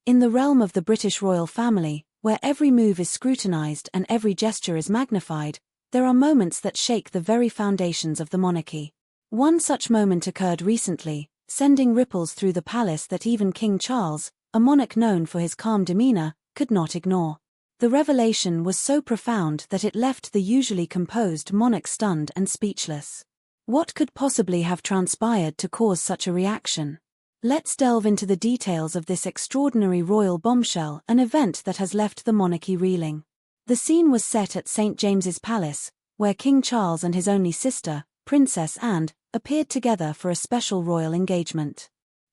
In the realm of the British royal family, where every move is scrutinized and every gesture is magnified, there are moments that shake the very foundations of the monarchy. One such moment occurred recently, sending ripples through the palace that even King Charles, a monarch known for his calm demeanor, could not ignore. The revelation was so profound that it left the usually composed monarch stunned and speechless. What could possibly have transpired to cause such a reaction? Let's delve into the details of this extraordinary royal bombshell, an event that has left the monarchy reeling. The scene was set at St. James's Palace, where King Charles and his only sister, Princess Anne, appeared together for a special royal engagement.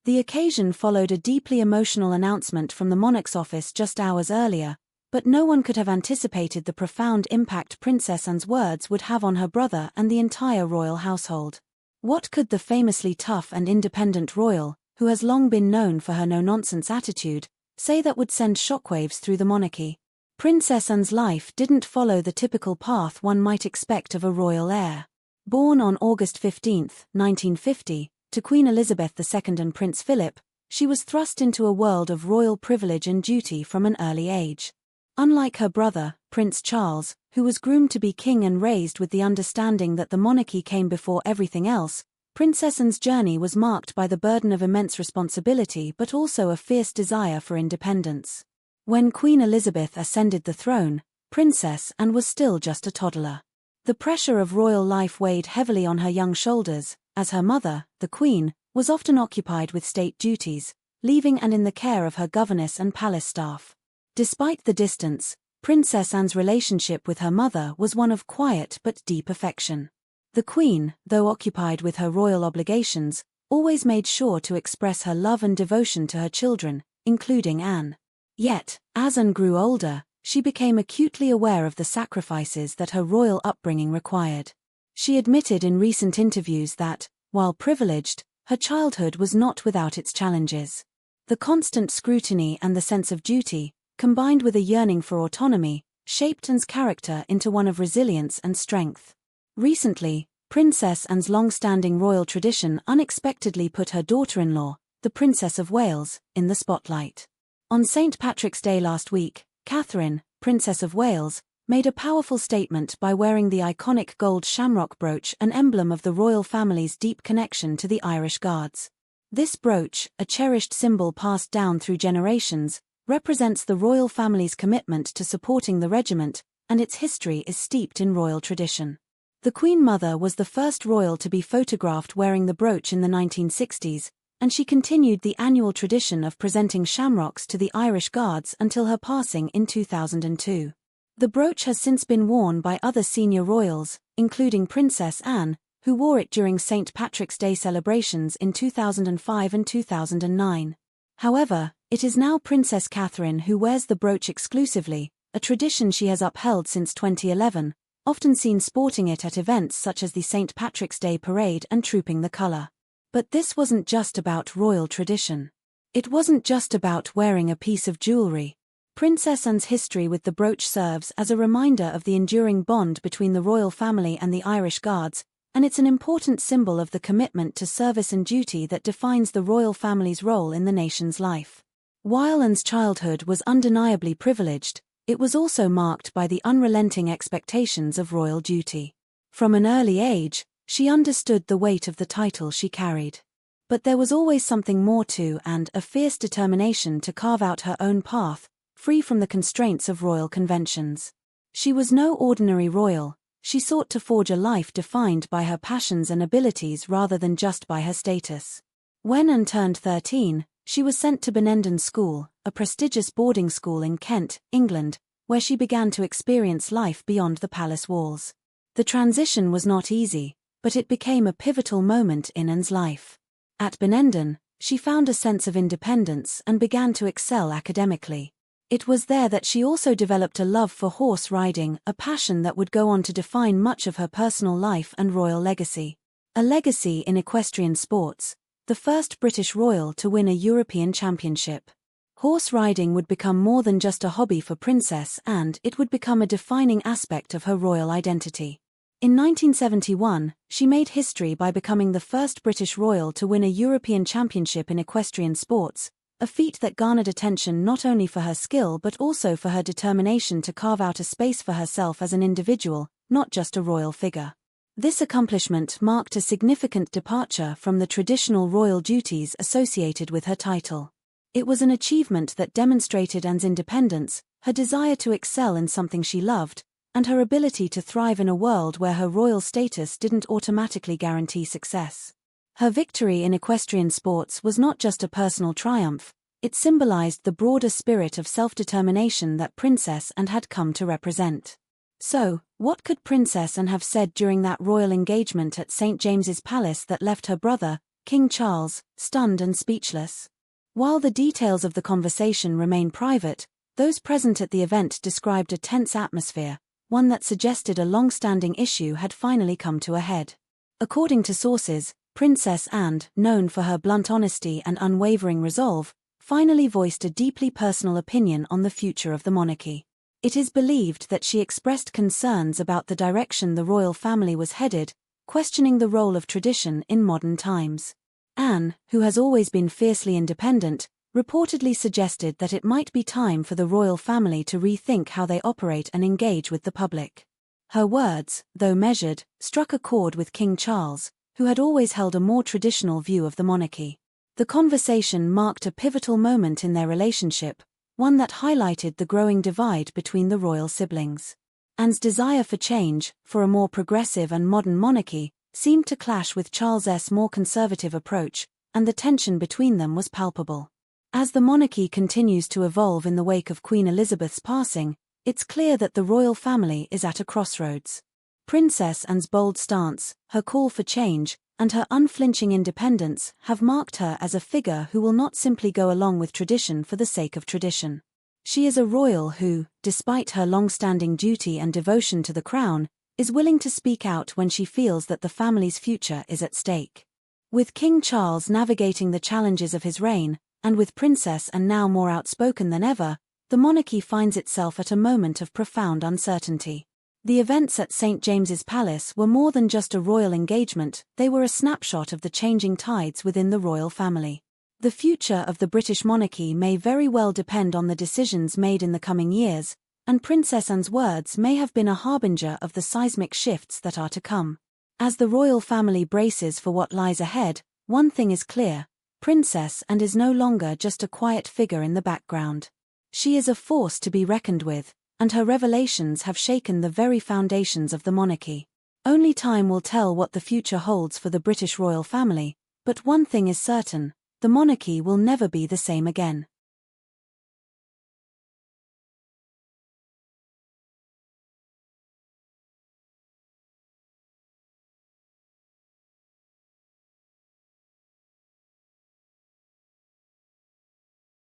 The occasion followed a deeply emotional announcement from the monarch's office just hours earlier, but no one could have anticipated the profound impact Princess Anne's words would have on her brother and the entire royal household. What could the famously tough and independent royal, who has long been known for her no-nonsense attitude, say that would send shockwaves through the monarchy? Princess Anne's life didn't follow the typical path one might expect of a royal heir. Born on August 15, 1950, to Queen Elizabeth II and Prince Philip, she was thrust into a world of royal privilege and duty from an early age. Unlike her brother, Prince Charles, who was groomed to be king and raised with the understanding that the monarchy came before everything else, Princess Anne's journey was marked by the burden of immense responsibility but also a fierce desire for independence. When Queen Elizabeth ascended the throne, Princess Anne was still just a toddler. The pressure of royal life weighed heavily on her young shoulders, as her mother, the Queen, was often occupied with state duties, leaving Anne in the care of her governess and palace staff. Despite the distance, Princess Anne's relationship with her mother was one of quiet but deep affection. The Queen, though occupied with her royal obligations, always made sure to express her love and devotion to her children, including Anne. Yet, as Anne grew older, she became acutely aware of the sacrifices that her royal upbringing required. She admitted in recent interviews that, while privileged, her childhood was not without its challenges. The constant scrutiny and the sense of duty, combined with a yearning for autonomy, shaped Anne's character into one of resilience and strength. Recently, Princess Anne's long-standing royal tradition unexpectedly put her daughter-in-law, the Princess of Wales, in the spotlight. On St. Patrick's Day last week, Catherine, Princess of Wales, made a powerful statement by wearing the iconic gold shamrock brooch, an emblem of the royal family's deep connection to the Irish Guards. This brooch, a cherished symbol passed down through generations, represents the royal family's commitment to supporting the regiment, and its history is steeped in royal tradition. The Queen Mother was the first royal to be photographed wearing the brooch in the 1960s, and she continued the annual tradition of presenting shamrocks to the Irish Guards until her passing in 2002. The brooch has since been worn by other senior royals, including Princess Anne, who wore it during St. Patrick's Day celebrations in 2005 and 2009. However, it is now Princess Catherine who wears the brooch exclusively, a tradition she has upheld since 2011, often seen sporting it at events such as the St. Patrick's Day Parade and Trooping the Colour. But this wasn't just about royal tradition. It wasn't just about wearing a piece of jewelry. Princess Anne's history with the brooch serves as a reminder of the enduring bond between the royal family and the Irish Guards, and it's an important symbol of the commitment to service and duty that defines the royal family's role in the nation's life. While Anne's childhood was undeniably privileged, it was also marked by the unrelenting expectations of royal duty. From an early age, she understood the weight of the title she carried. But there was always something more to and a fierce determination to carve out her own path, free from the constraints of royal conventions. She was no ordinary royal. She sought to forge a life defined by her passions and abilities rather than just by her status. When Anne turned 13, she was sent to Benenden School, a prestigious boarding school in Kent, England, where she began to experience life beyond the palace walls. The transition was not easy, but it became a pivotal moment in Anne's life. At Benenden, she found a sense of independence and began to excel academically. It was there that she also developed a love for horse riding, a passion that would go on to define much of her personal life and royal legacy. A legacy in equestrian sports, the first British royal to win a European championship. Horse riding would become more than just a hobby for Princess Anne, it would become a defining aspect of her royal identity. In 1971, she made history by becoming the first British royal to win a European championship in equestrian sports, a feat that garnered attention not only for her skill but also for her determination to carve out a space for herself as an individual, not just a royal figure. This accomplishment marked a significant departure from the traditional royal duties associated with her title. It was an achievement that demonstrated Anne's independence, her desire to excel in something she loved, and her ability to thrive in a world where her royal status didn't automatically guarantee success. Her victory in equestrian sports was not just a personal triumph, it symbolized the broader spirit of self-determination that Princess Anne had come to represent. So, what could Princess Anne have said during that royal engagement at St. James's Palace that left her brother, King Charles, stunned and speechless? While the details of the conversation remain private, those present at the event described a tense atmosphere, one that suggested a long-standing issue had finally come to a head. According to sources, Princess Anne, known for her blunt honesty and unwavering resolve, finally voiced a deeply personal opinion on the future of the monarchy. It is believed that she expressed concerns about the direction the royal family was headed, questioning the role of tradition in modern times. Anne, who has always been fiercely independent, reportedly suggested that it might be time for the royal family to rethink how they operate and engage with the public. Her words, though measured, struck a chord with King Charles, who had always held a more traditional view of the monarchy. The conversation marked a pivotal moment in their relationship, one that highlighted the growing divide between the royal siblings. Anne's desire for change, for a more progressive and modern monarchy, seemed to clash with Charles's more conservative approach, and the tension between them was palpable. As the monarchy continues to evolve in the wake of Queen Elizabeth's passing, it's clear that the royal family is at a crossroads. Princess Anne's bold stance, her call for change, and her unflinching independence have marked her as a figure who will not simply go along with tradition for the sake of tradition. She is a royal who, despite her long-standing duty and devotion to the crown, is willing to speak out when she feels that the family's future is at stake. With King Charles navigating the challenges of his reign, and with Princess Anne now more outspoken than ever, the monarchy finds itself at a moment of profound uncertainty. The events at St. James's Palace were more than just a royal engagement, they were a snapshot of the changing tides within the royal family. The future of the British monarchy may very well depend on the decisions made in the coming years, and Princess Anne's words may have been a harbinger of the seismic shifts that are to come. As the royal family braces for what lies ahead, one thing is clear: Princess Anne is no longer just a quiet figure in the background. She is a force to be reckoned with, and her revelations have shaken the very foundations of the monarchy. Only time will tell what the future holds for the British royal family, but one thing is certain: the monarchy will never be the same again.